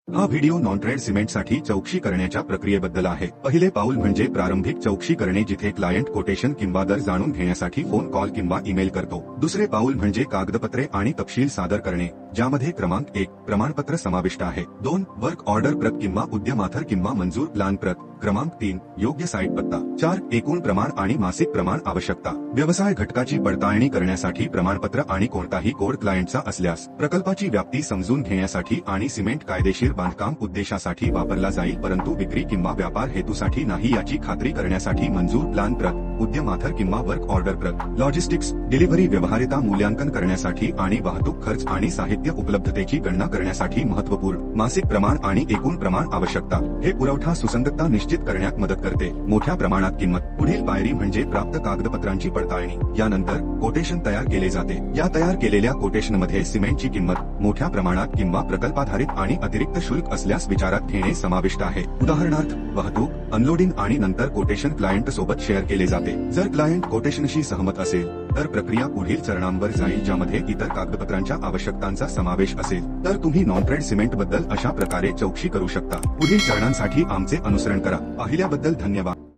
हा video non trade सिमेंटसाठी चौकशी करण्याच्या प्रक्रियेबद्दल आहे। पहिले पाऊल म्हणजे प्रारंभिक चौकशी करणे, जिथे क्लायंट कोटेशन किंवा दर जाणून घेण्यासाठी फोन कॉल किंवा ईमेल करतो। दुसरे पाऊल म्हणजे कागदपत्रे आणि तपशील सादर करणे, ज्यामध्ये क्रमांक 1 प्रमाणपत्र समाविष्ट आहे, 2 वर्क ऑर्डर प्रत किंवा उद्यमाथर किंवा मंजूर प्लान प्रत, क्रमांक 3 योग्य साईट पत्ता, 4 एकूण प्रमाण आणि मासिक प्रमाण आवश्यकता, व्यवसाय घटकाची पडताळणी करण्यासाठी प्रमाणपत्र आणि कोणताही कोड क्लायंटचा असल्यास, प्रकल्पाची व्याप्ती समजून घेण्यासाठी आणि सिमेंट कायदेशीर बांधकाम उद्देशासाठी वापरला जाईल परंतु विक्री किंवा व्यापार हेतूसाठी नाही याची खात्री करण्यासाठी मंजूर प्लान प्रत, उद्यमाथर किंवा वर्क ऑर्डर प्रत, लॉजिस्टिक्स, डिलिव्हरी व्यवहार्यता मूल्यांकन करण्यासाठी आणि वाहतूक खर्च आणि साहित्य उपलब्धतेची गणना करण्यासाठी महत्त्वपूर्ण मासिक प्रमाण आणि एकूण प्रमाण आवश्यकता। हे पुरवठा सुसंगतता निश्चित करण्यात मदत करते। मोठ्या प्रमाणात किंमत, पुढील पायरी म्हणजे प्राप्त कागदपत्रांची पडताळणी। यानंतर कोटेशन तयार केले जाते। या तयार केलेल्या कोटेशनमध्ये सिमेंटची किंमत, मोठ्या प्रमाणात किंवा प्रकल्पाधारित आणि अतिरिक्त शुल्क असल्यास विचारात घेणे समाविष्ट आहे। उदाहरणार्थ वाहतूक, अनलोडिंग आणि नंतर कोटेशन क्लायंट सोबत शेअर केले जाते। जर क्लायंट कोटेशनशी सहमत असेल तर प्रक्रिया पुढील चरणांवर जाईल, ज्यामध्ये इतर कागदपत्रांच्या आवश्यकतांचा समावेश असेल। तर तुम्ही नॉन ट्रेड सिमेंट बद्दल अशा प्रकारे चौकशी करू शकता। पुढील चरणांसाठी आमचे अनुसरण करा। पाहिल्याबद्दल धन्यवाद।